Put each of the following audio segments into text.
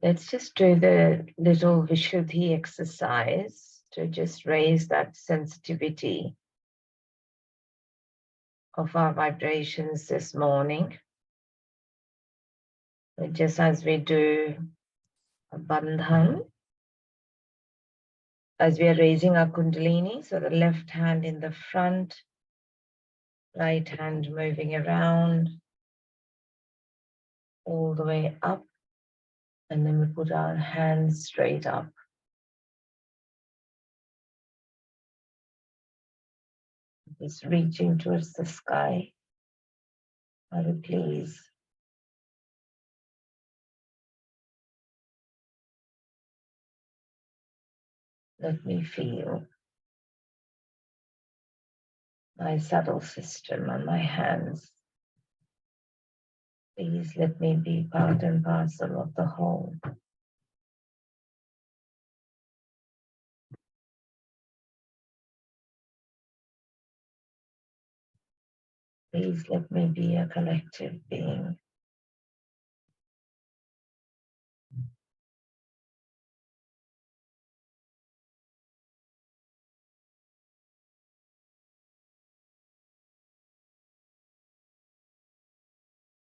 Let's just do the little Vishuddhi exercise to just raise that sensitivity of our vibrations this morning. But just as we do a bandhan, as we are raising our Kundalini, so the left hand in the front, right hand moving around all the way up, and then we put our hands straight up. Just reaching towards the sky. Mother, please. Let me feel my subtle system on my hands. Please let me be part and parcel of the whole. Please let me be a collective being.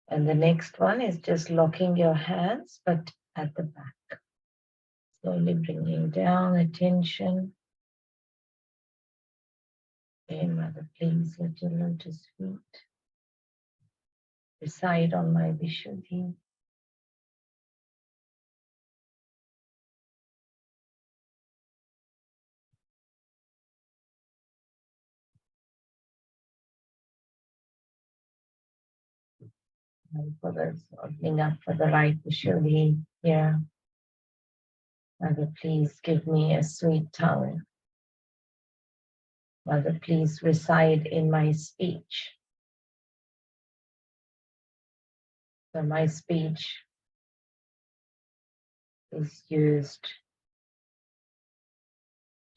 And the next one is just locking your hands, but at the back. Slowly bringing down attention. Okay, Mother, please let your lotus feet reside on my Vishuddhi. And for this, opening up for the right Vishuddhi here. Mother, please give me a sweet tongue. Mother, please reside in my speech. So my speech is used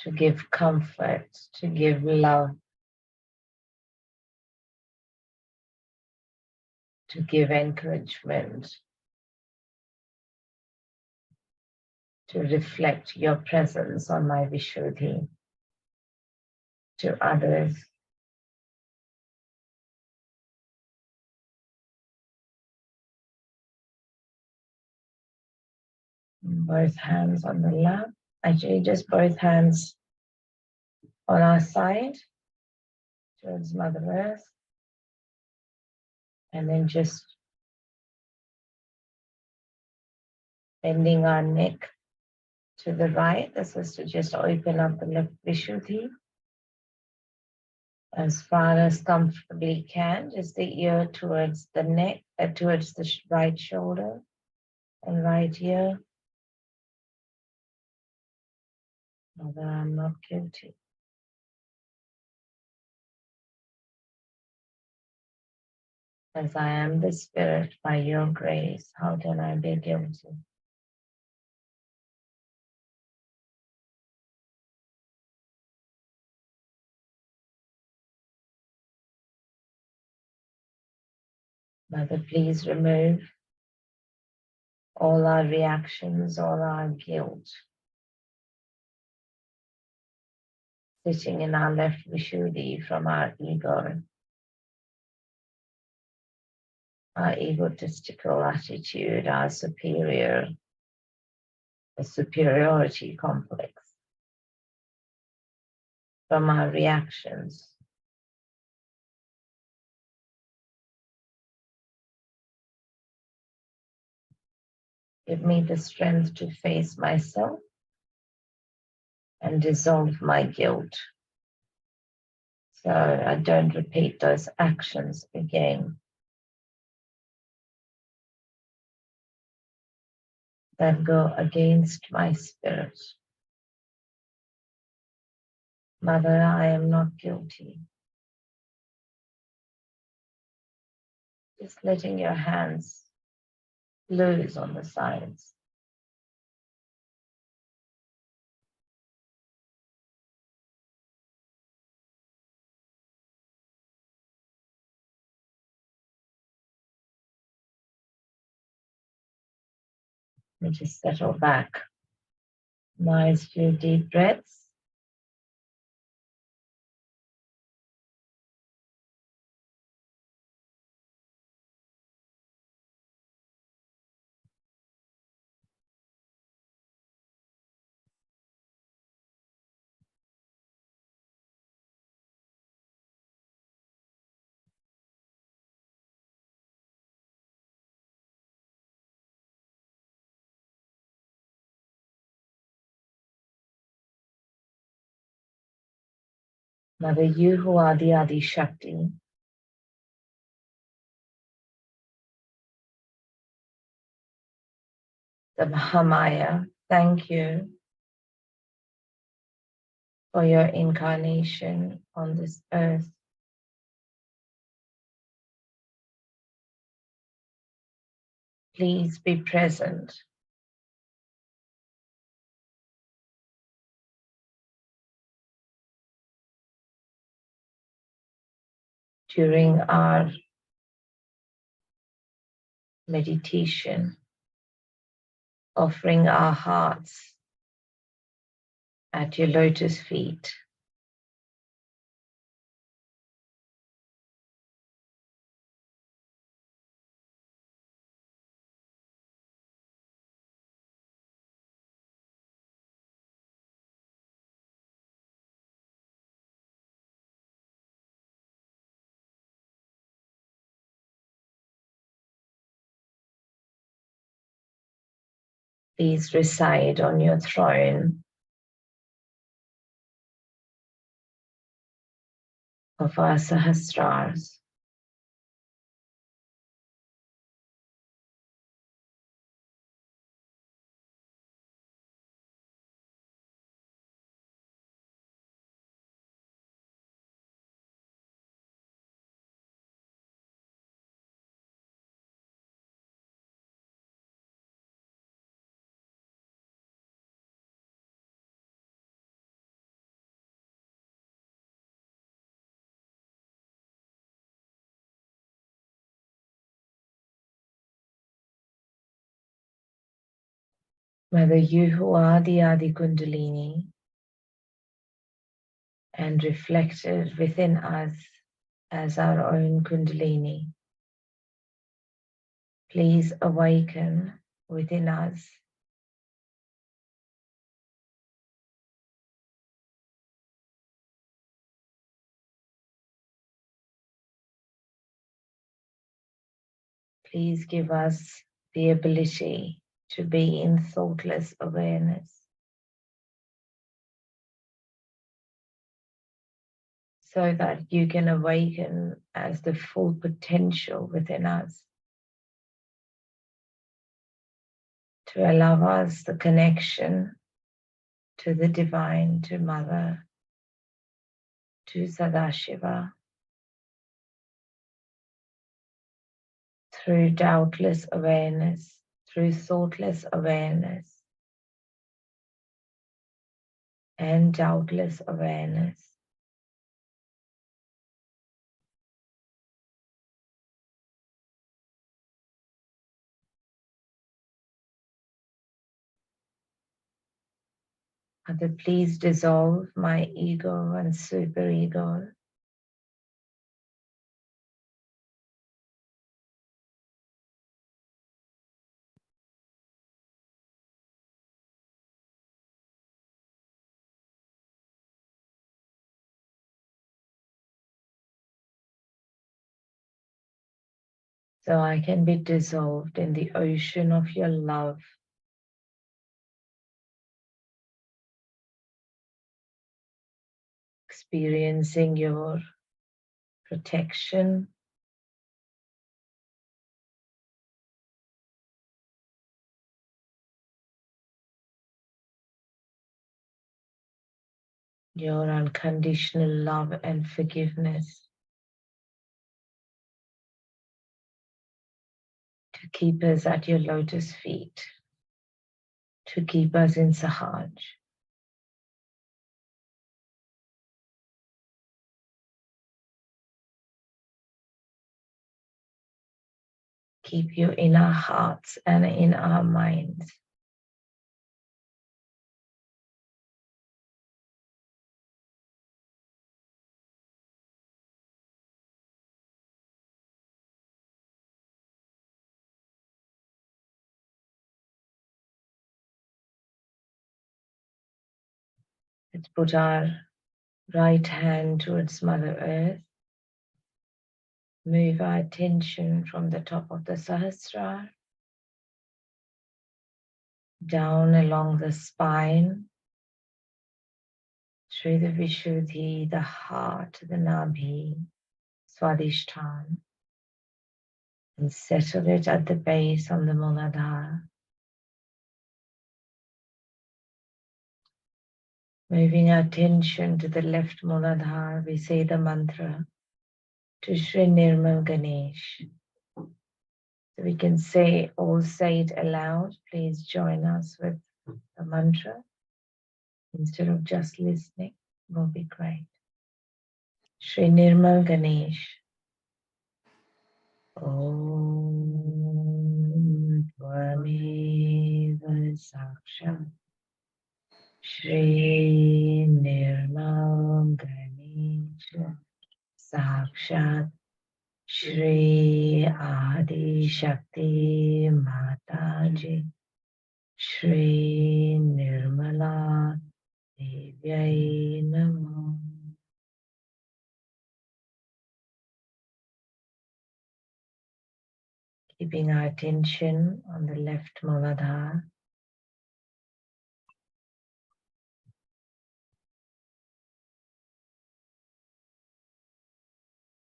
to give comfort, to give love, to give encouragement, to reflect your presence on my Vishuddhi to others. Both hands on the lap. Actually, just both hands on our side towards Mother Earth. And then just bending our neck to the right. This is to just open up the left Vishuddhi as far as comfortably can. Just the ear towards the neck, towards the right shoulder and right ear. Mother, I'm not guilty. As I am the Spirit, by your grace, how can I be guilty? Mother, please remove all our reactions, all our guilt, sitting in our left Vishuddhi from our ego, our egotistical attitude, our superiority complex, from our reactions. Give me the strength to face myself and dissolve my guilt, so I don't repeat those actions again that go against my spirit. Mother, I am not guilty. Just letting your hands loose on the sides. And just settle back. Nice few deep breaths. Mother, you who are the Adi Shakti, the Mahamaya, thank you for your incarnation on this earth. Please be present during our meditation, offering our hearts at your lotus feet. Please reside on your throne of our Sahastras. Mother, you who are the Adi Kundalini and reflected within us as our own Kundalini, please awaken within us please give us the ability to be in thoughtless awareness so that you can awaken as the full potential within us to allow us the connection to the divine, to Mother, to Sadashiva, through doubtless awareness, through thoughtless awareness, and doubtless awareness. Mother, please dissolve my ego and superego. So I can be dissolved in the ocean of your love, experiencing your protection, your unconditional love and forgiveness to keep us at your lotus feet, to keep us in Sahaj. Keep you in our hearts and in our minds. Let's put our right hand towards Mother Earth. Move our attention from the top of the Sahastrar down along the spine, through the Vishuddhi, the heart, the Nabhi, Swadhisthana, and settle it at the base on the Mooladhar. Moving our attention to the left Mooladhar, we say the mantra to Shri Nirmal Ganesh. So we can all say it aloud. Please join us with the mantra instead of just listening. Will be great. Shri Nirmal Ganesh. Om Tvameva Sakshat Shri Nirmal Ganesh Sakshat Shri Adi Shakti Mataji Shri Nirmala Devyai Namo. Keeping our attention on the left Mooladhar.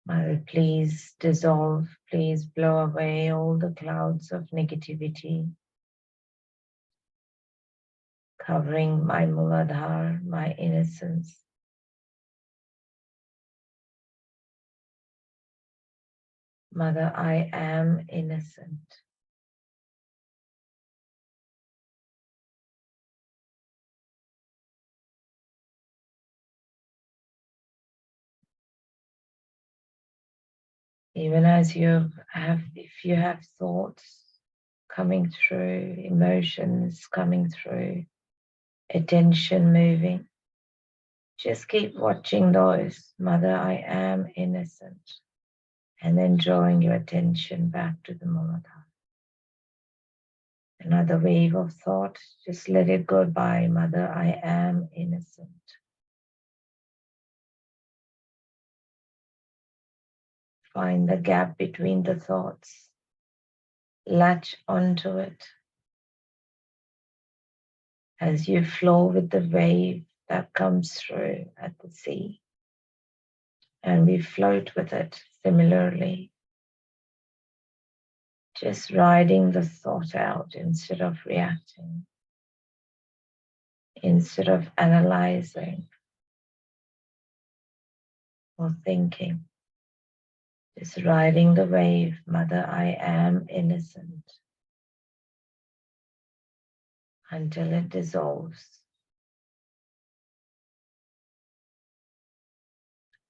Mother, please dissolve, please blow away all the clouds of negativity, covering my Mooladhar, my innocence. Mother, I am innocent. Even as if you have thoughts coming through, emotions coming through, attention moving, just keep watching those. Mother, I am innocent. And then drawing your attention back to the Mooladhar. Another wave of thought, just let it go by. Mother, I am innocent. Find the gap between the thoughts. Latch onto it as you flow with the wave that comes through at the sea. And we float with it similarly. Just riding the thought out instead of reacting, instead of analyzing or thinking. Just riding the wave, Mother, I am innocent, until it dissolves.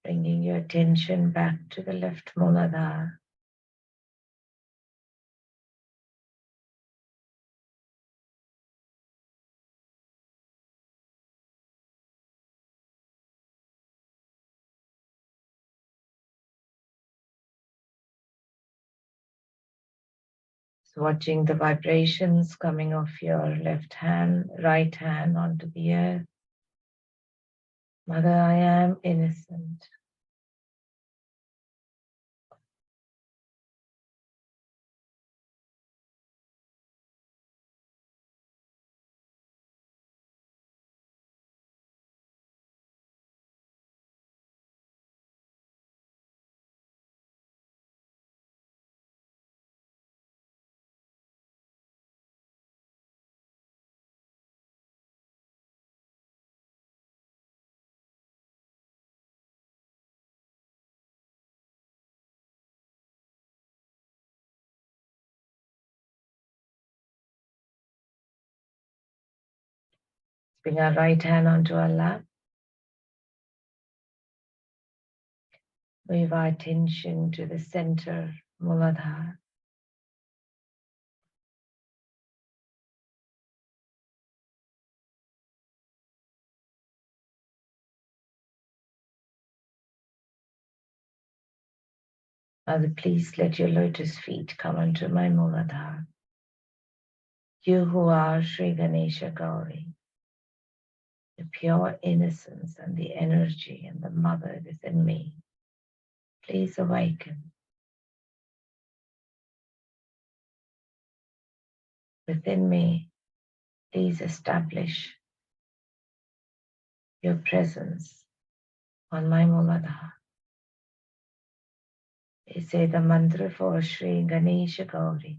Bringing your attention back to the left Mooladhar. So watching the vibrations coming off your right hand onto the earth. Mother, I am innocent. Bring our right hand onto our lap. Move our attention to the center Mooladhar. Mother, please let your lotus feet come onto my Mooladhar. You who are Shri Ganesha Gauri, the pure innocence and the energy and the mother within me. Please awaken. Within me, please establish your presence on my Mooladhar. Please say the mantra for Shri Ganesha Gauri.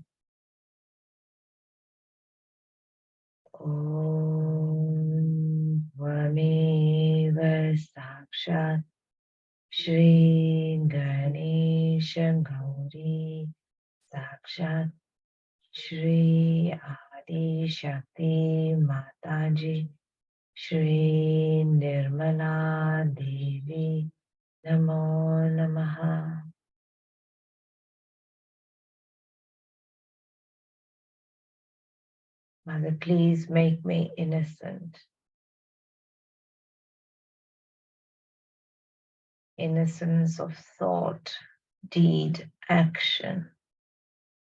Om Tvameva Sakshat Shri Ganesha Gauri Sakshat Shri Adi Shakti Mataji Shri Nirmala Devi Namo Namaha. Mother, please make me innocent. Innocence of thought, deed, action.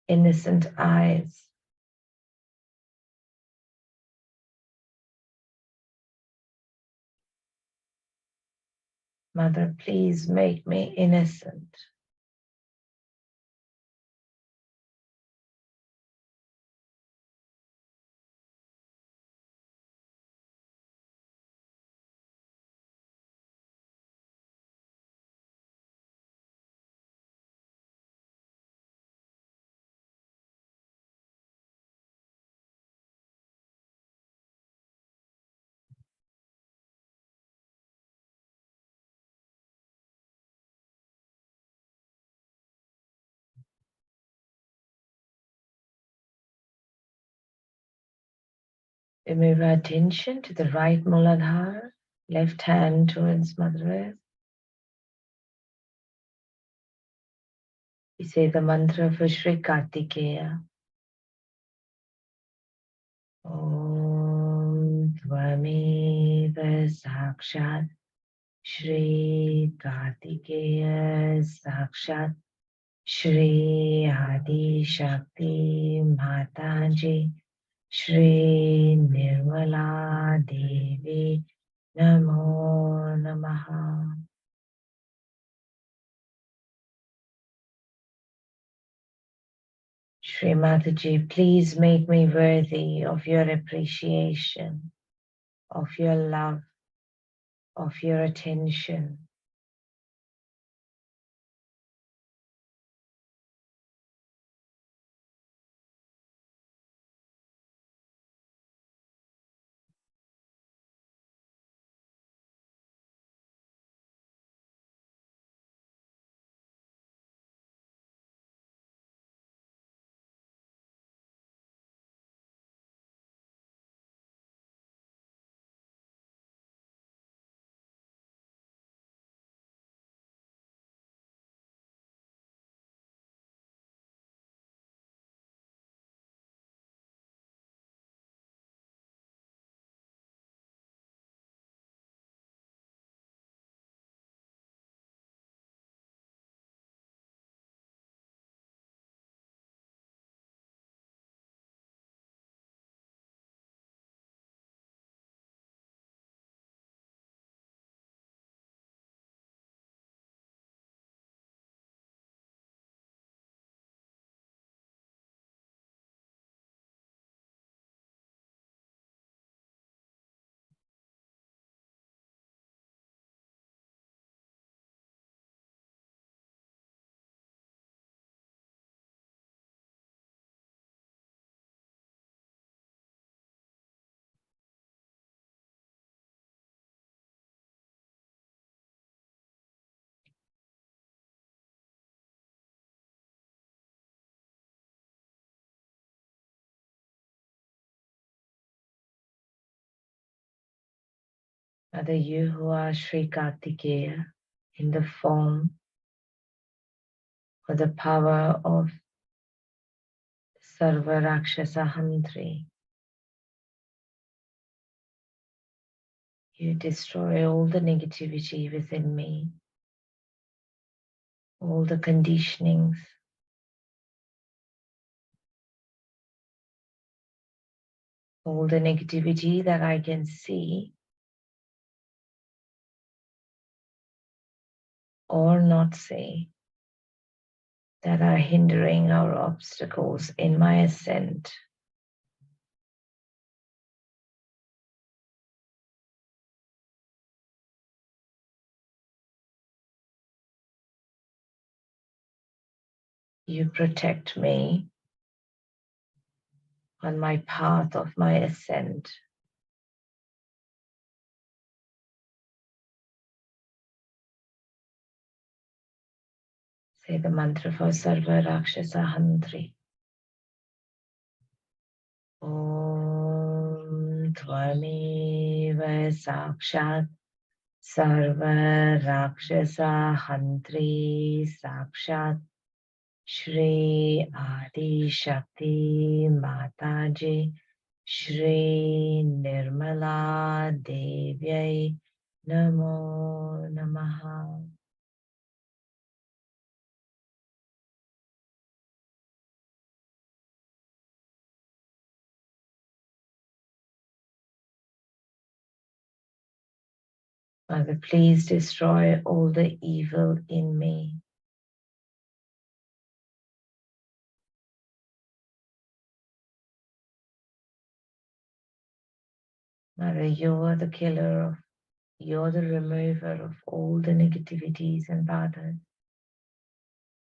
Innocent eyes. Mother, please make me innocent. We move our attention to the right Mooladhar, left hand towards Mother Earth. We say the mantra for Shri Kartikeya. Om Tvameva Sakshat Shri Kartikeya Sakshat Shri Adi Shakti Mataji Shri Nirmala Devi Namo Namaha. Shri Mataji, please make me worthy of your appreciation, of your love, of your attention. Mother, you who are Shri Kartikeya in the form or the power of Sarva Rakshasa Hantri, you destroy all the negativity within me, all the conditionings, all the negativity that I can see or not say that are hindering our obstacles in my ascent. You protect me on my path of my ascent. Say the mantra for Sarva Rakshasa Hantri. Om Tvameva Sakshat Sarva Rakshasa Hantri Sakshat Shri Adi Shakti Mataji Shri Nirmala Devyai Namo Namaha. Father, please destroy all the evil in me. Mother, you're the killer, you're the remover of all the negativities and badhas,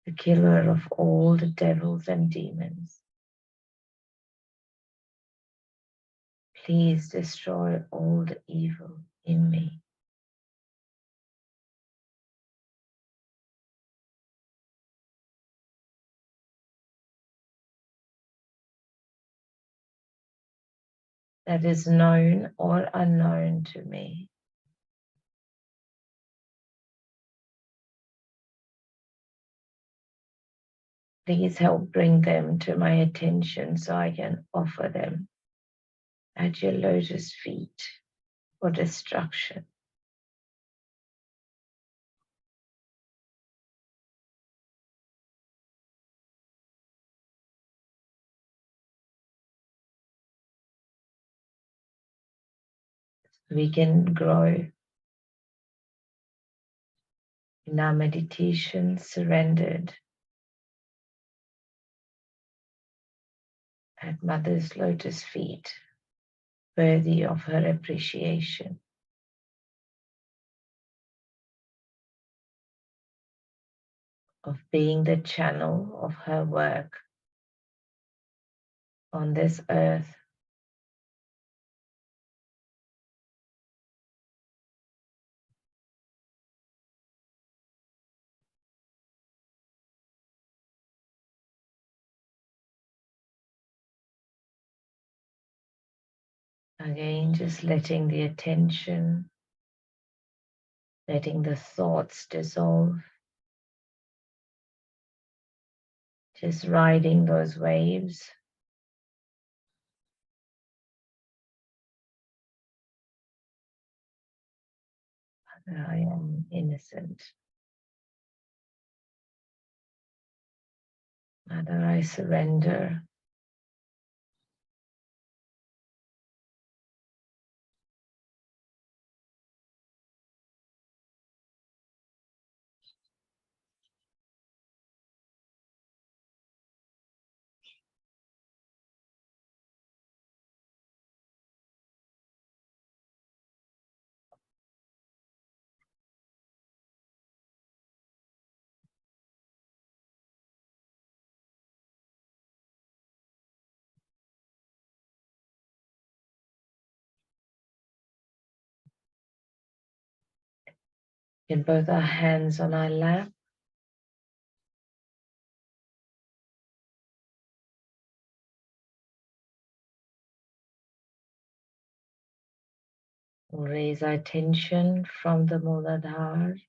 the killer of all the devils and demons. Please destroy all the evil in me. That is known or unknown to me. Please help bring them to my attention so I can offer them at your lotus feet for destruction. We can grow in our meditation surrendered at Mother's lotus feet, worthy of her appreciation. Of being the channel of her work on this earth. Again, just letting the attention, letting the thoughts dissolve, just riding those waves. I am innocent. Mother, I surrender. Get both our hands on our lap. We'll raise our attention from the Mooladhar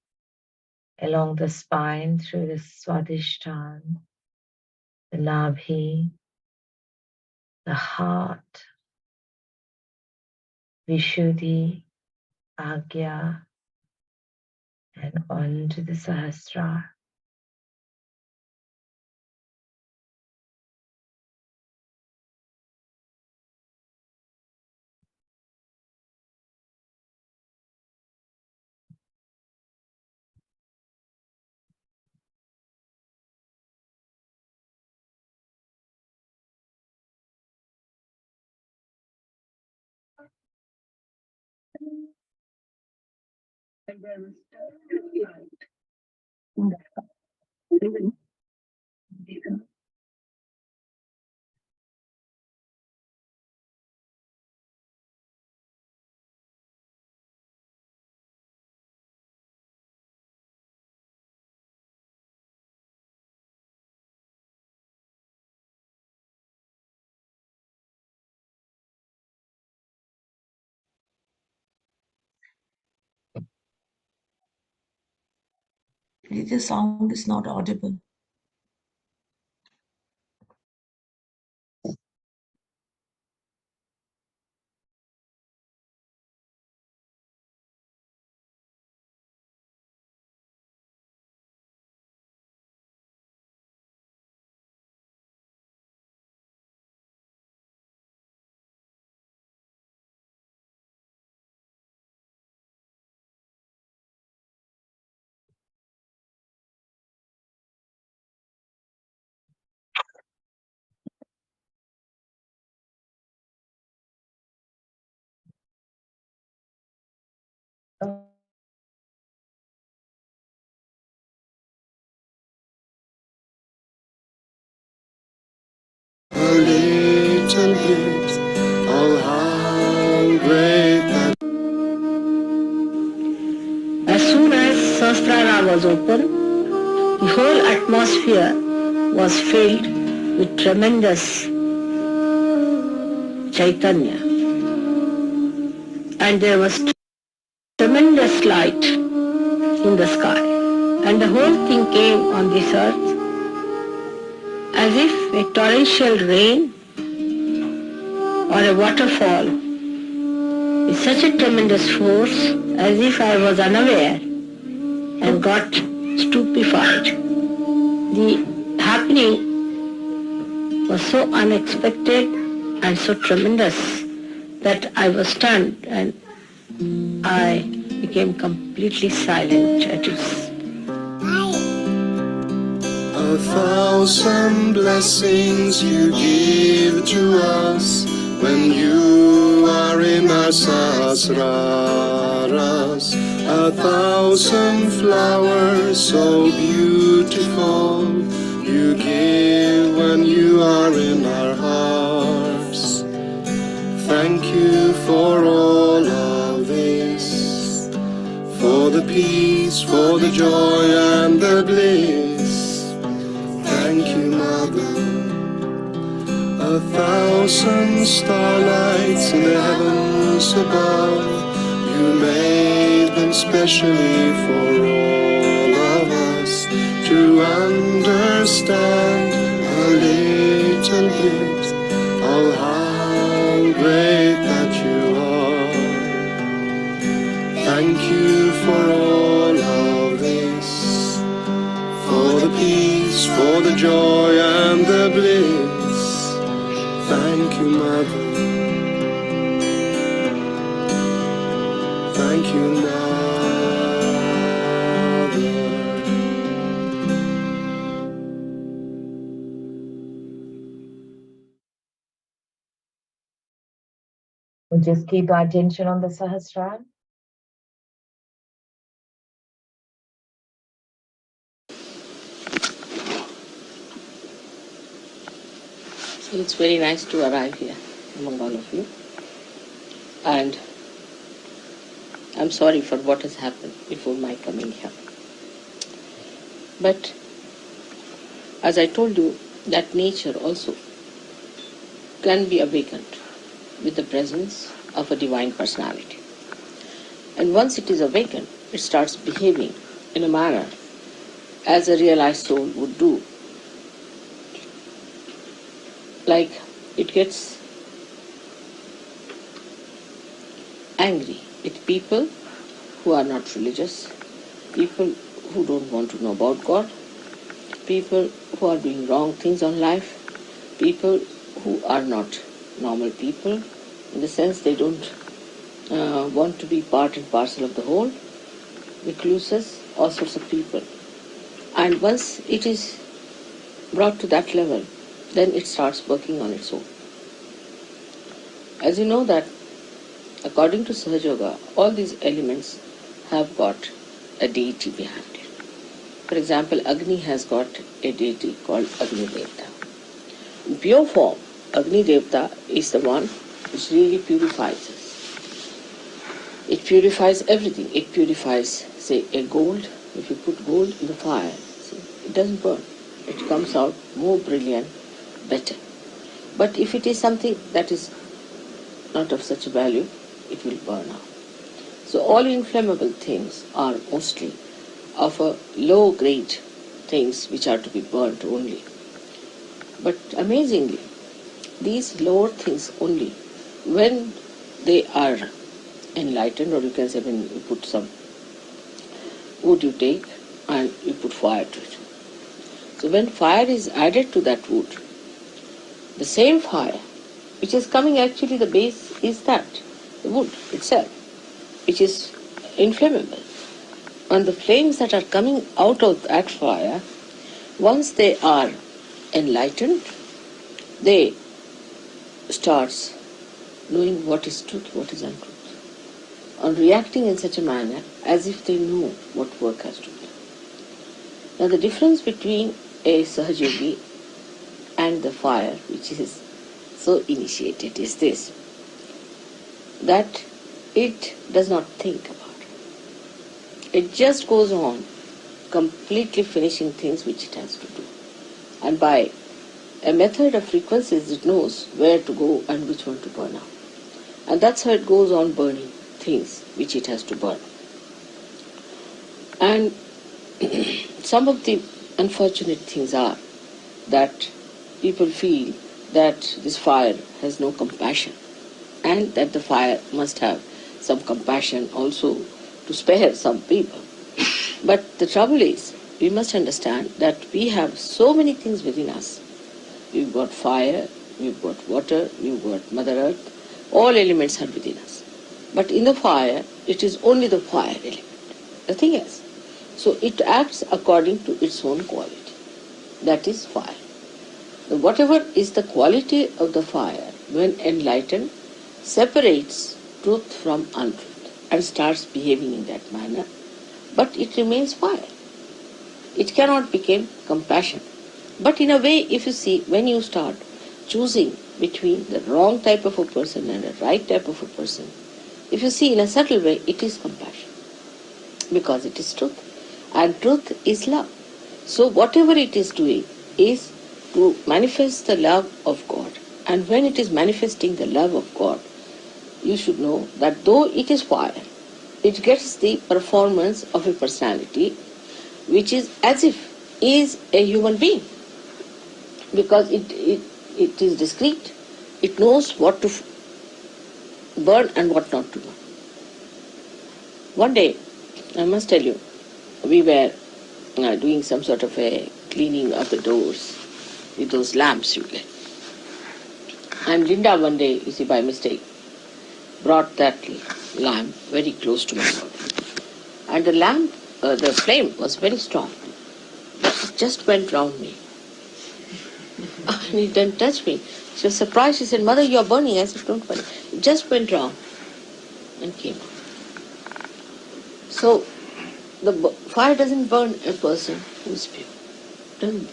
along the spine through the Swadhisthana, the Nabhi, the heart, Vishuddhi, Agya, and on to the Sahastrar. And there was light in the sky. Even The sound is not audible. A little bit of how great that. as soon as Sahastrar was open, the whole atmosphere was filled with tremendous Chaitanya. And there was tremendous light in the sky. And the whole thing came on this earth as if a torrential rain or a waterfall with such a tremendous force as if I was unaware and got stupefied. The happening was so unexpected and so tremendous that I was stunned and I became completely silent at its. 1,000 blessings you give to us when you are in our sahasraras. 1,000 flowers so beautiful you give when you are in our hearts. Thank you for all of this, for the peace, for the joy and the bliss. Thank you, Mother. 1,000 starlights in the heavens above, you made them specially for all of us to understand a little bit of how great that you are. Thank you for all of this, for the peace, for the joy and the bliss. Thank you, Mother. Thank you, Mother. We'll just keep our attention on the Sahastrar. So it's very nice to arrive here among all of you. And I'm sorry for what has happened before my coming here. But as I told you, that nature also can be awakened with the presence of a divine personality. And once it is awakened, it starts behaving in a manner as a realized soul would do. Like it gets angry with people who are not religious, people who don't want to know about God, people who are doing wrong things on life, people who are not normal people, in the sense they don't want to be part and parcel of the whole, recluses, all sorts of people. And once it is brought to that level, then it starts working on its own. As you know that, according to Sahaja Yoga, all these elements have got a deity behind it. For example, Agni has got a deity called Agni Devta. In pure form, Agni Devta is the one which really purifies us. It purifies everything. It purifies, say, a gold. If you put gold in the fire, see, it doesn't burn. It comes out more brilliant, better. But if it is something that is not of such a value, it will burn out. So all inflammable things are mostly of a low grade things which are to be burnt only. But amazingly, these lower things only, when they are enlightened, or you can say when you put some wood you take and you put fire to it. So when fire is added to that wood, the same fire, which is coming actually, the base is that, the wood itself, which is inflammable. And the flames that are coming out of that fire, once they are enlightened, they starts knowing what is truth, what is untruth, and reacting in such a manner as if they know what work has to be done. Now the difference between a Sahaja Yogi and the fire, which is so initiated, is this, that it does not think about it. It just goes on completely finishing things which it has to do. And by a method of frequencies, it knows where to go and which one to burn out. And that's how it goes on burning things which it has to burn. And some of the unfortunate things are that people feel that this fire has no compassion, and that the fire must have some compassion also to spare some people. But the trouble is, we must understand that we have so many things within us. We've got fire, we've got water, we've got Mother Earth, all elements are within us. But in the fire, it is only the fire element, nothing else. So it acts according to its own quality. That is fire. Whatever is the quality of the fire, when enlightened, separates truth from untruth and starts behaving in that manner, but it remains fire. It cannot become compassion. But in a way, if you see, when you start choosing between the wrong type of a person and a right type of a person, if you see in a subtle way, it is compassion, because it is truth. And truth is love. So whatever it is doing is to manifest the love of God. And when it is manifesting the love of God, you should know that though it is fire, it gets the performance of a personality which is as if is a human being, because it is discreet. It knows what to burn and what not to burn. One day, I must tell you, we were doing some sort of a cleaning of the doors with those lamps you get. And Linda one day, you see, by mistake, brought that lamp very close to my body. And the lamp, the flame was very strong. It just went round me. And it didn't touch me. She was surprised. She said, "Mother, you are burning." I said, "Don't worry." It just went round and came out. So, the fire doesn't burn a person who is pure. Doesn't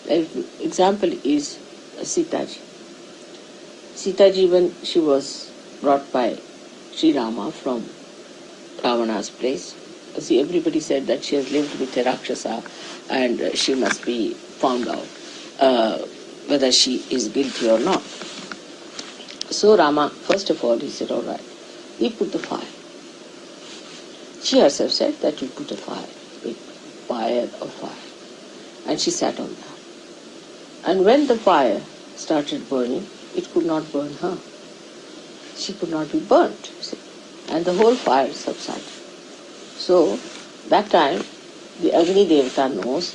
burn. An example is Sitaji. Sitaji, when she was brought by Sri Rama from Ravana's place, see, everybody said that she has lived with a Rakshasa and she must be found out whether she is guilty or not. So Rama, first of all, he said, "All right, we put the fire." She herself said that we put a fire, a fire of fire. And she sat on that. And when the fire started burning, it could not burn her. She could not be burnt, see? And the whole fire subsided. So, that time, the Agni Devata knows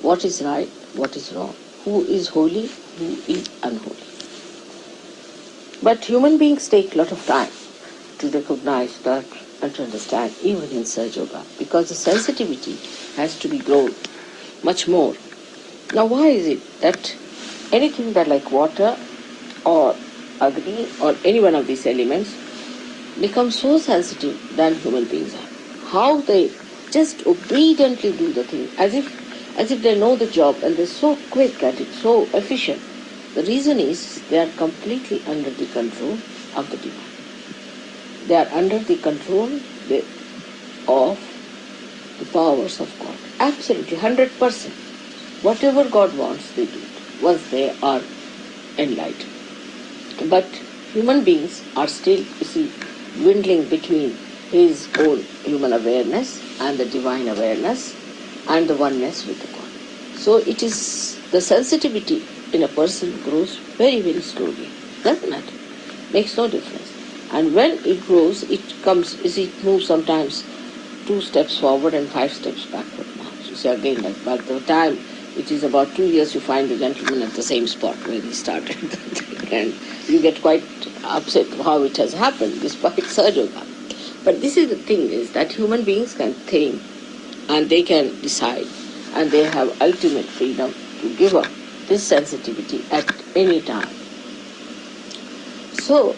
what is right, what is wrong, who is holy, who is unholy. But human beings take a lot of time to recognize that and to understand, even in Sahaja Yoga, because the sensitivity has to be grown much more. Now, why is it that anything that like water or Agni or any one of these elements become so sensitive than human beings are. How they just obediently do the thing, as if they know the job, and they're so quick at it, so efficient. The reason is they are completely under the control of the divine. They are under the control of the powers of God. Absolutely, 100%. Whatever God wants, they do it, once they are enlightened. But human beings are still, you see, dwindling between his own human awareness and the divine awareness and the oneness with the God. So it is, the sensitivity in a person grows very, very slowly. Doesn't matter. Makes no difference. And when it grows, it comes, it moves sometimes 2 steps forward and 5 steps backward now. So see, again, like by the time it is about 2 years, you find the gentleman at the same spot where he started. And you get quite upset how it has happened, despite Sahaja Yoga. But this is the thing, is that human beings can think and they can decide, and they have ultimate freedom to give up this sensitivity at any time. So,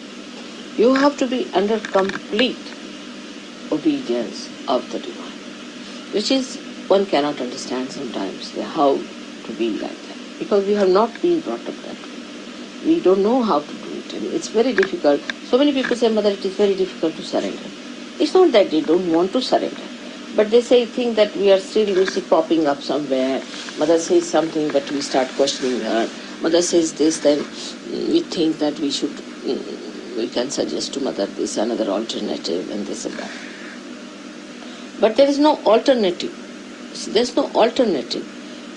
you have to be under complete obedience of the divine, which is, one cannot understand sometimes how to be like that, because we have not been brought up that way. We don't know how to do it, and it's very difficult. So many people say, Mother, it is very difficult to surrender. It's not that they don't want to surrender, but they think that we are still popping up somewhere. Mother says something, but we start questioning her. Mother says this, then we think that we can suggest to Mother this, another alternative, and this and that. But there is no alternative. There's no alternative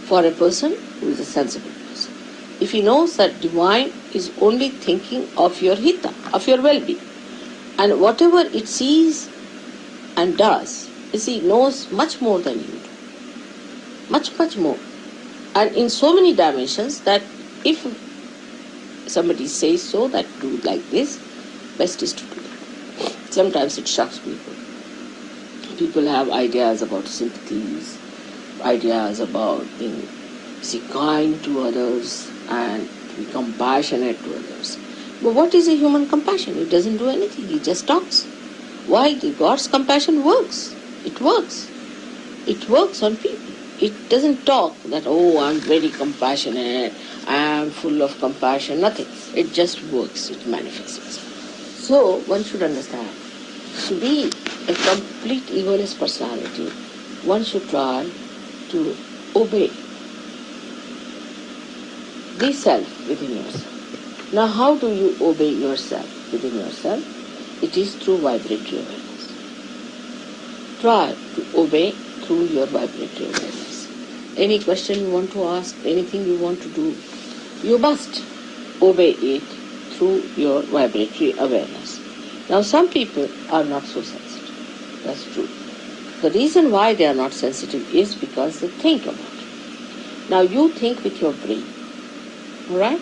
for a person who is a sensible person. If he knows that divine is only thinking of your hita, of your well-being, and whatever it sees and does, knows much more than you do. Much, much more. And in so many dimensions that if somebody says so, that do like this, best is to do that. Sometimes it shocks people. People have ideas about sympathies, ideas about being kind to others and be compassionate to others. But what is a human compassion? It doesn't do anything. It just talks. Why? God's compassion works. It works. It works on people. It doesn't talk that, oh, I'm very compassionate, I'm full of compassion, nothing. It just works. It manifests. So one should understand, to be a complete egoless personality, one should try to obey the self within yourself. Now, how do you obey yourself within yourself? It is through vibratory awareness. Try to obey through your vibratory awareness. Any question you want to ask, anything you want to do, you must obey it through your vibratory awareness. Now, some people are not so sensitive. That's true. The reason why they are not sensitive is because they think about it. Now, you think with your brain. Alright?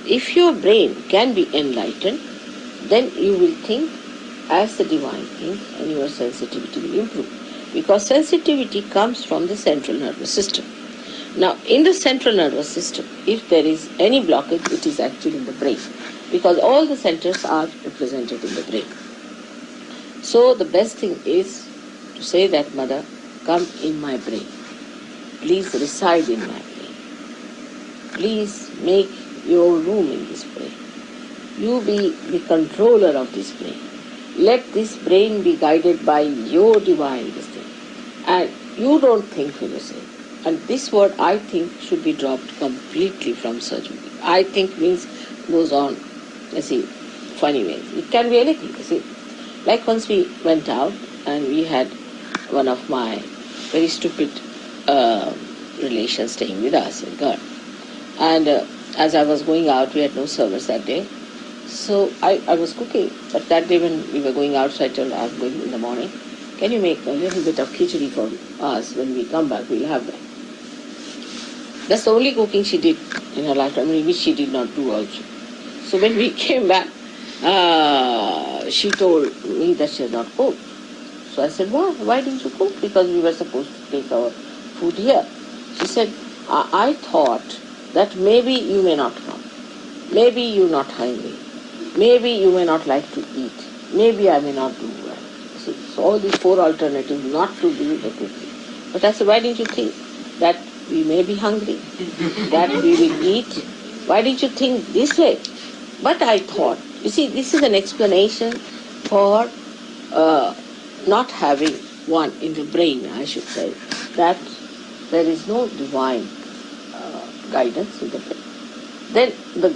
If your brain can be enlightened, then you will think as the divine thinks, and your sensitivity will improve. Because sensitivity comes from the central nervous system. Now, in the central nervous system, if there is any blockage, it is actually in the brain. Because all the centers are represented in the brain. So, the best thing is to say that, Mother, come in my brain. Please reside in my brain. Please make your room in this brain. You be the controller of this brain. Let this brain be guided by your divine wisdom. And you don't think for yourself. And this word, I think, should be dropped completely from surgery. I think means goes on, funny ways. It can be anything, Like once we went out and we had one of my very stupid relations staying with us, a girl. And as I was going out, we had no service that day. So I was cooking, but that day when we were going out, so I told her, I'm going in the morning. Can you make a little bit of khichdi for us? When we come back, we'll have that. That's the only cooking she did in her lifetime, which she did not do also. So when we came back, she told me that she had not cooked. So I said, why? Why didn't you cook? Because we were supposed to take our food here. She said, I thought that maybe you may not come. Maybe you're not hungry. Maybe you may not like to eat. maybe I may not do well. So all these four alternatives not to do the good thing. But I said, why didn't you think that we may be hungry, that we will eat? Why didn't you think this way? But I thought, you see, this is an explanation for not having one in the brain, I should say, that there is no divine guidance in the brain. Then the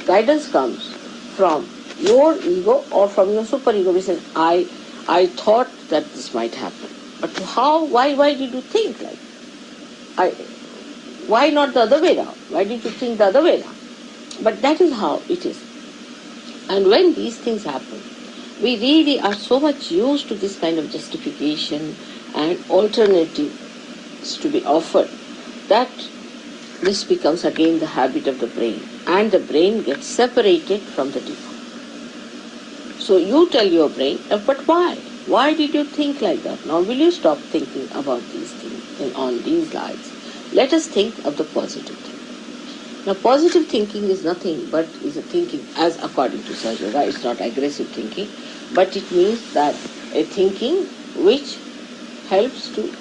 guidance comes from your ego or from your superego, which says, I thought that this might happen. But how, why did you think like why not the other way around? Why did you think the other way around? But that is how it is. And when these things happen, we really are so much used to this kind of justification and alternatives to be offered that this becomes again the habit of the brain, and the brain gets separated from the divine. So you tell your brain, but why? Why did you think like that? Now will you stop thinking about these things and on these lines? Let us think of the positive thing. Now positive thinking is nothing but is a thinking, as according to Sahaja Yoga, it's not aggressive thinking, but it means that a thinking which helps to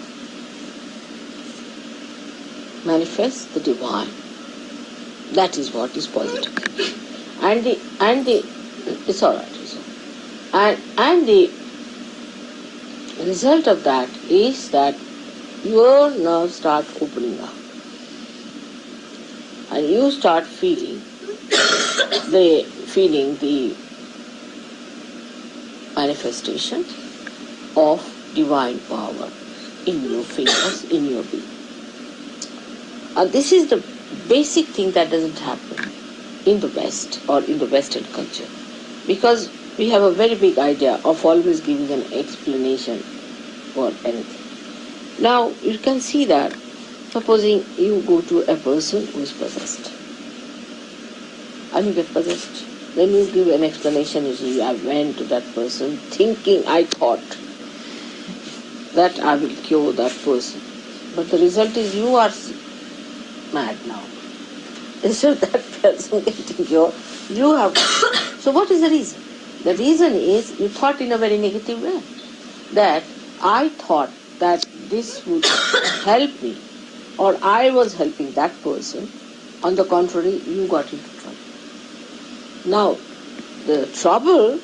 manifest the divine. That is what is positive thinking. And the it's all right. And the result of that is that your nerves start opening up, and you start feeling the manifestation of divine power in your fingers, in your being. And this is the basic thing that doesn't happen in the West or in the Western culture, because we have a very big idea of always giving an explanation for anything. Now you can see that, supposing you go to a person who is possessed, and you get possessed, then you give an explanation. You see, I went to that person thinking, I thought that I will cure that person, but the result is you are mad now. Instead of that person getting cured, you have. So what is the reason? The reason is you thought in a very negative way, that I thought that this would help me, or I was helping that person. On the contrary, you got into trouble. Now, the trouble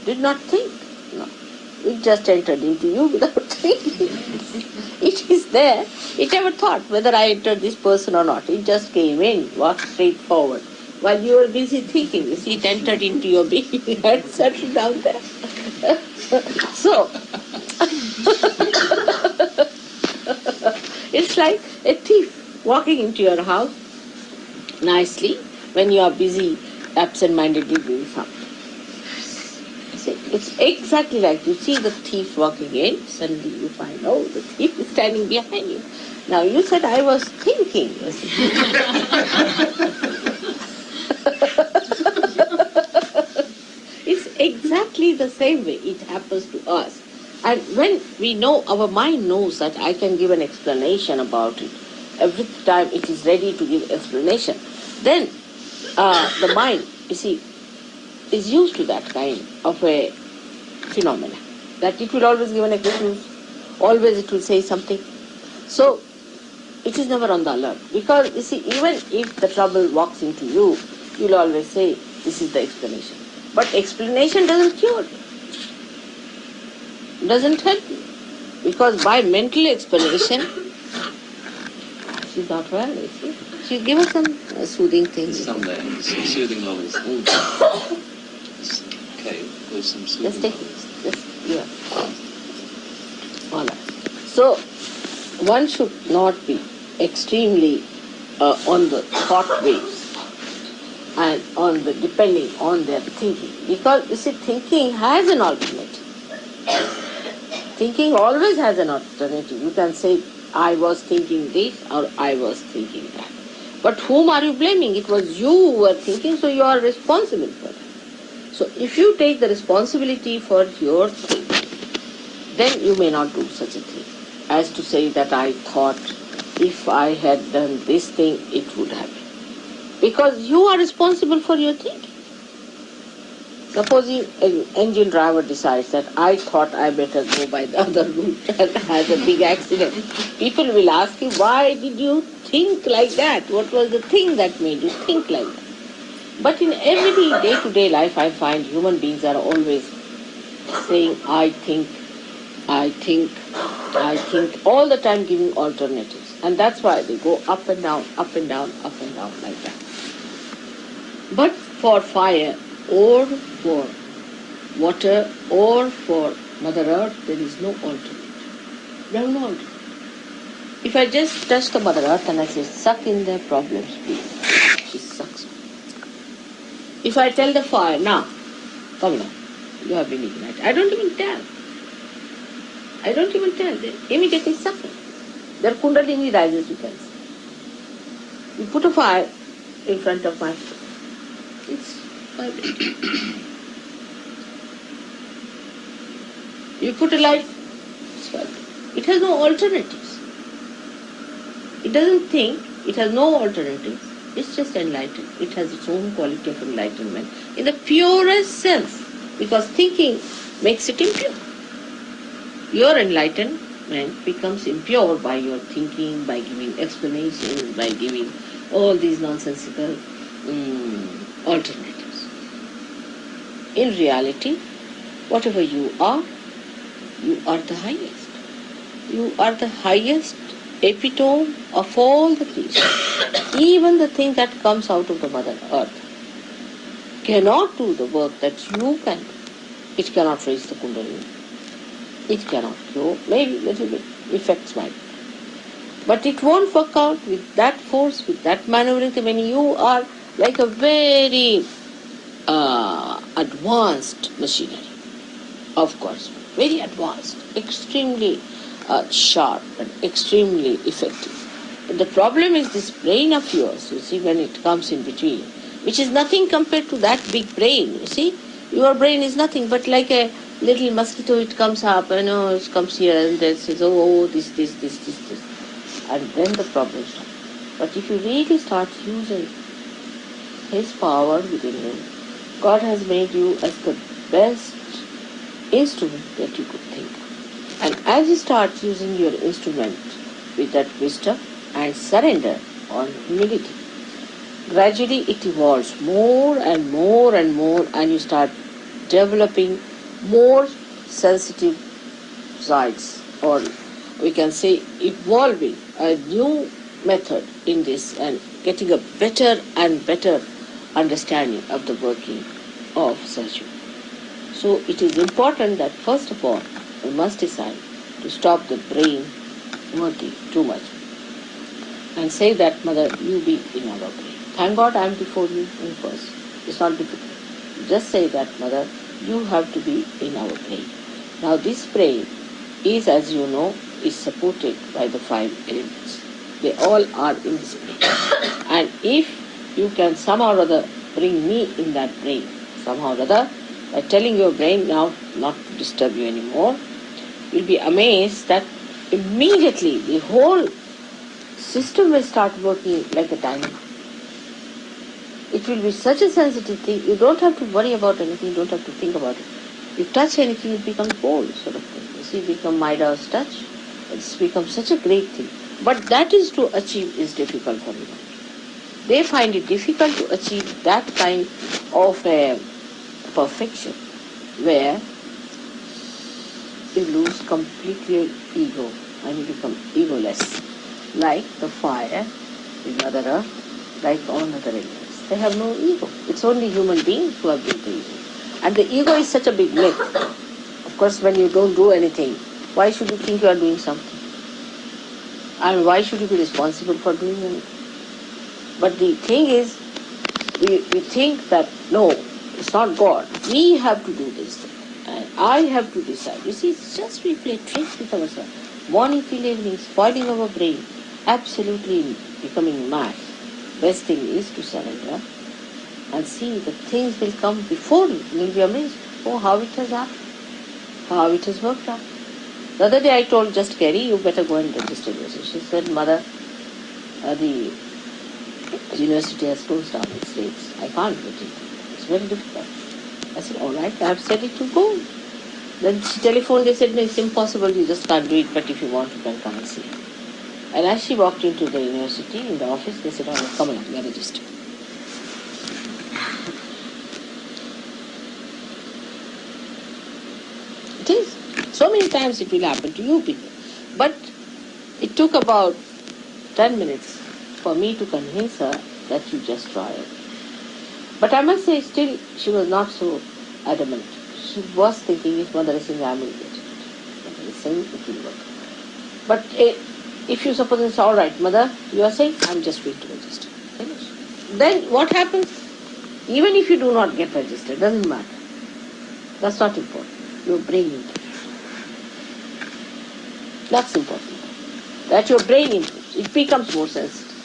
did not think. No. It just entered into you without thinking. It is there. It never thought whether I entered this person or not. It just came in, walked straight forward. While you were busy thinking, you see, it entered into your being and settled down there. So, it's like a thief walking into your house nicely when you are busy, absent-mindedly doing something. See, it's exactly like you see the thief walking in, suddenly you find, oh, the thief is standing behind you. Now you said, I was thinking. It's exactly the same way it happens to us. And when we know, our mind knows that I can give an explanation about it, every time it is ready to give explanation, then the mind, you see, is used to that kind of a phenomena, that it will always give an excuse, always it will say something. So it is never on the alert, because you see, even if the trouble walks into you, you will always say, this is the explanation. But explanation doesn't cure you, doesn't help you, because by mental explanation, she's not well, you see. She'll give us some soothing things. Some soothing lollies. Okay, there's some soothing Just take lollies. it. Just, yeah. All right. So, one should not be extremely on the thought waves and on the depending on their thinking, because you see, thinking has an alternative. Thinking always has an alternative. You can say, I was thinking this or I was thinking that. But whom are you blaming? It was you who were thinking, so you are responsible for it. So if you take the responsibility for your thinking, then you may not do such a thing as to say that I thought if I had done this thing, it would happen. Because you are responsible for your thinking. Supposing an engine driver decides that I thought I better go by the other route and has a big accident. People will ask you, why did you think like that? What was the thing that made you think like that? But in every day-to-day life, I find human beings are always saying, I think, all the time giving alternatives. And that's why they go up and down, up and down, up and down like that. But for fire or for water or for Mother Earth, there is no alternative. There is no alternative. If I just touch the Mother Earth and I say, suck in their problems, please, she sucks. If I tell the fire, now, come now, you have been ignited. I don't even tell. They immediately suffer. Their Kundalini rises, you can see. You put a fire in front of my foot. It's vibrating. You put a light, it's vibrating. It has no alternatives. It doesn't think, it has no alternatives. It's just enlightened. It has its own quality of enlightenment in the purest sense, because thinking makes it impure. Your enlightenment becomes impure by your thinking, by giving explanations, by giving all these nonsensical alternatives. In reality, whatever you are the highest. You are the highest epitome of all the creation. Even the thing that comes out of the Mother Earth cannot do the work that you can do. It cannot raise the Kundalini. It cannot grow. Maybe little bit effects might. But it won't work out with that force, with that maneuvering. When you are like a very advanced machinery, of course, very advanced, extremely sharp and extremely effective. But the problem is this brain of yours, you see, when it comes in between, which is nothing compared to that big brain, you see. Your brain is nothing but like a little mosquito. It comes up, it comes here and then says, this. And then the problem starts. But if you really start using His power within you, God has made you as the best instrument that you could think of. And as you start using your instrument with that wisdom and surrender or humility, gradually it evolves more and more and more, and you start developing more sensitive sides, or we can say evolving a new method in this and getting a better and better understanding of the working of Sahaja. So it is important that first of all we must decide to stop the brain working too much and say that, Mother, you be in our brain. Thank God I am before you in first. It's not difficult. Just say that, Mother, you have to be in our brain. Now this brain is, as you know, is supported by the 5 elements. They all are in this brain. And if you can somehow or other bring me in that brain, somehow or other, by telling your brain now not to disturb you anymore, you'll be amazed that immediately the whole system will start working like a dynamo. It will be such a sensitive thing, you don't have to worry about anything, you don't have to think about it. You touch anything, it becomes cold sort of thing. You see, become Midas touch. It's become such a great thing. But that is to achieve is difficult for everyone. They find it difficult to achieve that kind of a perfection where you lose completely ego and you become egoless. Like the fire in Mother Earth, like all other elements. They have no ego. It's only human beings who have built the ego. And the ego is such a big myth. Of course, when you don't do anything, why should you think you are doing something? And why should you be responsible for doing anything? But the thing is, we think that, no, it's not God. We have to do this thing. And I have to decide. You see, it's just we play tricks with ourselves. Morning till evening, spoiling our brain, absolutely becoming mad. Best thing is to surrender and see that things will come before you. You will be amazed. Oh, how it has happened. How it has worked out. The other day I told just Carrie, you better go and register yourself. She said, Mother, the university has closed down its gates. I can't get it. It's very difficult. I said, all right, I've said it to go. Then she telephoned, they said, no, it's impossible, you just can't do it, but if you want, you can come and see. And as she walked into the university, in the office, they said, all right, come along, you are registered. It is. So many times it will happen to you people. But it took about 10 minutes for me to convince her that you just try it. But I must say, still, she was not so adamant. She was thinking, if mother is saying, I will get it. Mother is saying, it will work. But if you suppose it's all right, mother, you are saying, I'm just going to register. Finish. Then what happens? Even if you do not get registered, doesn't matter. That's not important. Your brain improves. That's important. That your brain improves. It becomes more sensitive.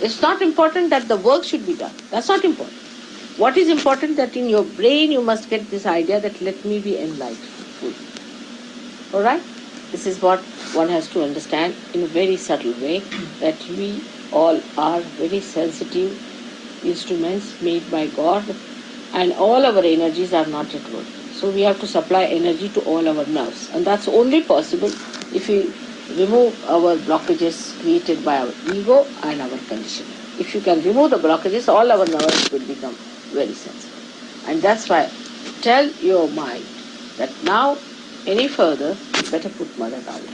It's not important that the work should be done. That's not important. What is important that in your brain you must get this idea that let me be enlightened. All right? This is what one has to understand in a very subtle way, that we all are very sensitive instruments made by God, and all our energies are not at work. So we have to supply energy to all our nerves, and that's only possible if we remove our blockages created by our ego and our conditioning. If you can remove the blockages, all our nerves will become very sensitive. And that's why tell your mind that now any further, you better put mother down.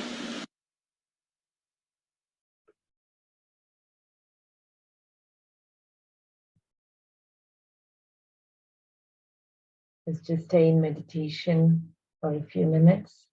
Let's just stay in meditation for a few minutes.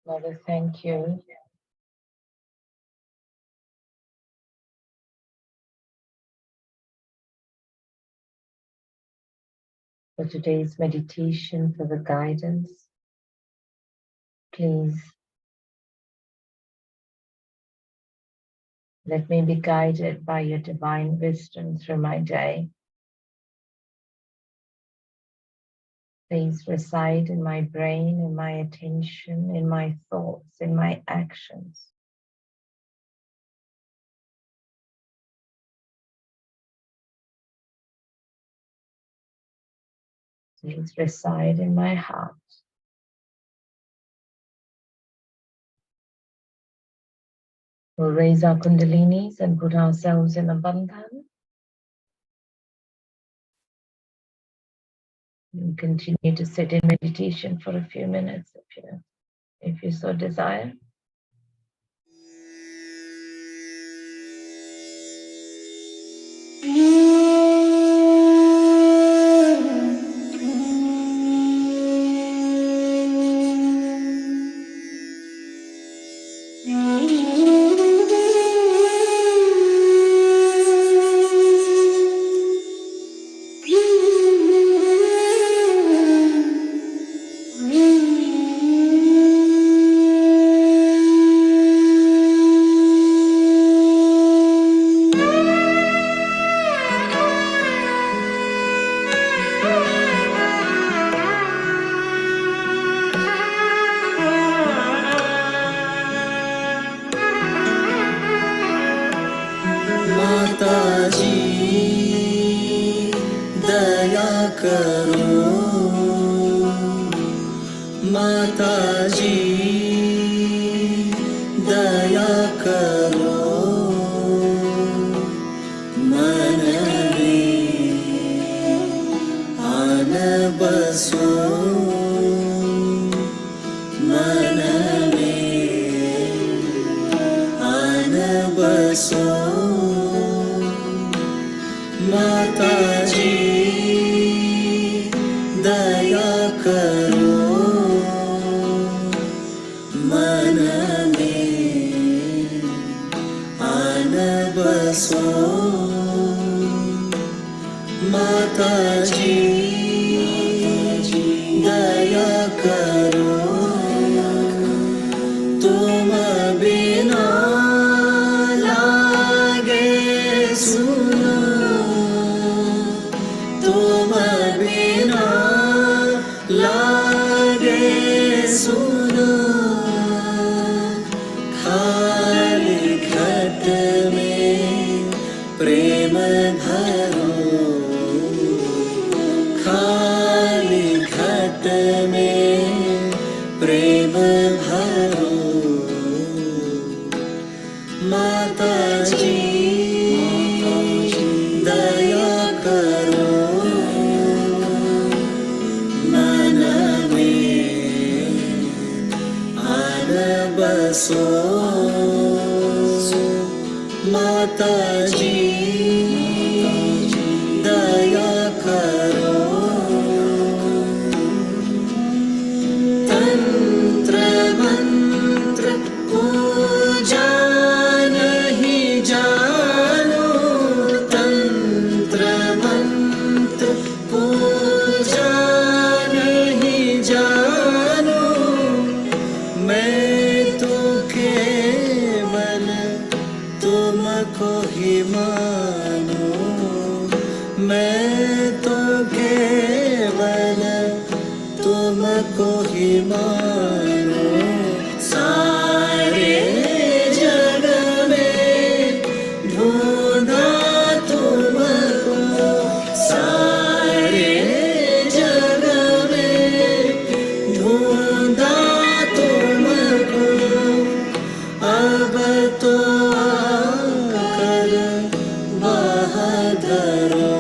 Mother, thank you for today's meditation, for the guidance. Please let me be guided by your divine wisdom through my day. Please reside in my brain, in my attention, in my thoughts, in my actions. Please reside in my heart. We'll raise our Kundalinis and put ourselves in a bandhan. And continue to sit in meditation for a few minutes if you so desire. माताजी दया करो, माताजी दया करो, मन में आन बसो, मन में आन बसो। माताजी दया करो, मन में आन बसो। माताजी दया करो, तुम बिना लागे सुनो, तुम बिना लागे सुनो, खाली घट में प्रेम भरो, खाली घट में प्रेम भरो। माताजी दया करो, मन में आन बसो। माताजी दया करो, तंत्र मंत्र पूजा नहीं जानो, तंत्र मंत्र पूजा नहीं जानो, मैं तो केवल तुमको ही मानो, मैं तो केवल तुमको ही मानो। सारे जग में ढूंढा तुमको, सारे जग में ढूंढा तुमको, अब तो आकर बहादुरो,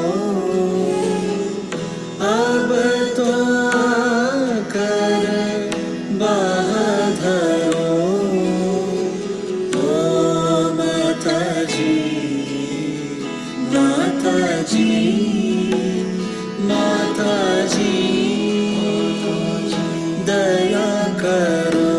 अब तो आकर बहादुरो। ओ माताजी, माताजी, माताजी दया करो,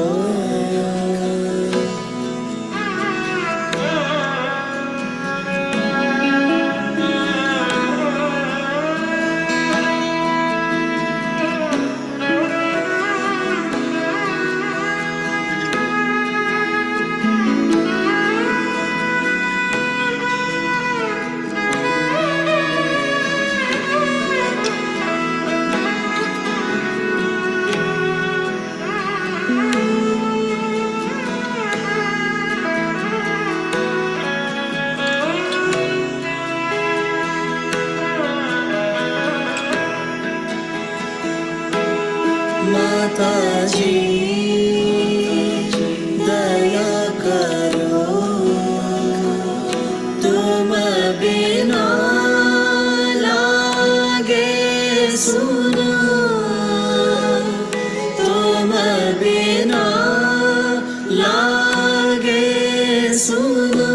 सुना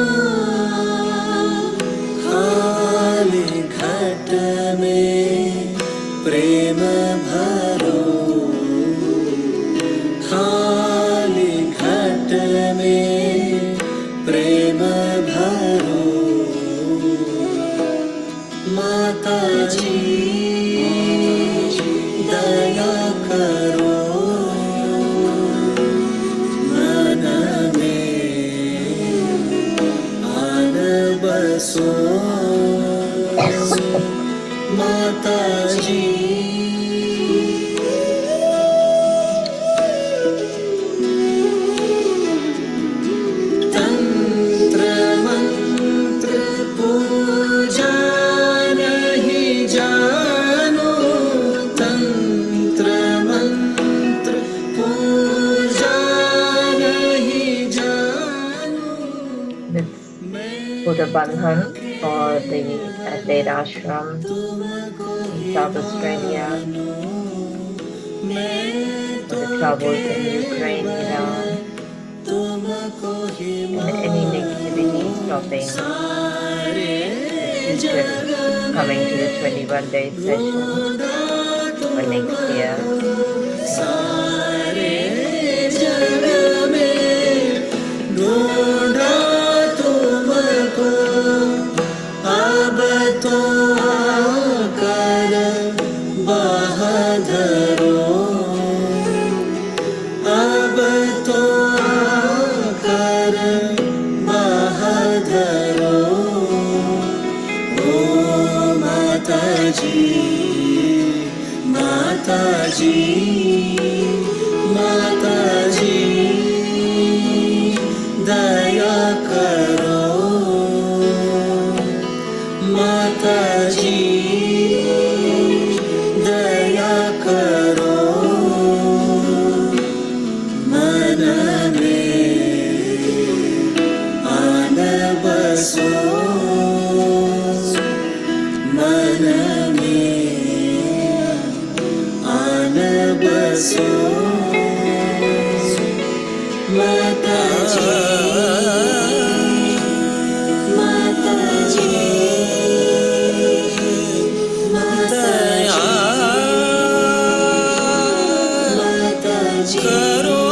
खाली घट में प्रेम भरो खाली घट में प्रेम भरो माता जी दया करो मन में आन बसो माता जी तंत्र मंत्र पूजा नहीं जानो तंत्र मंत्र पूजा नहीं जानो Buddha Bandhan for the Ashram in South Australia, for the troubles in Ukraine, Iran, and any negativity stopping the teachers coming to the 21-day session for next year. सारे जग में ढूंढा तुमको अब तो आकर बहादुरो अब तो आकर बहादुरो ओ माता जी माता जी माता जी दया करो माता जी दया करो मन में आन बसो मन में आन बसो माता जी माता जी माता जी करो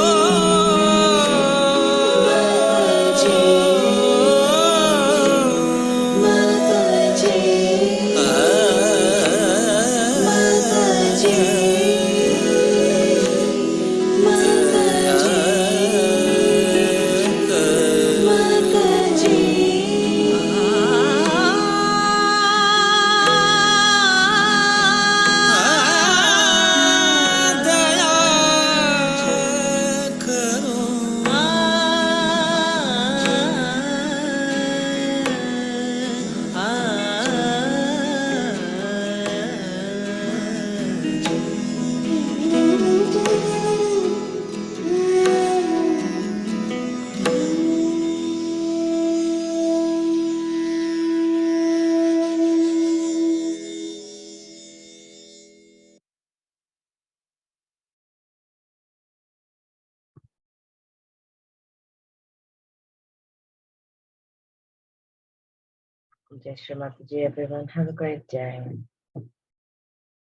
Jai Shri Mataji, everyone. Have a great day.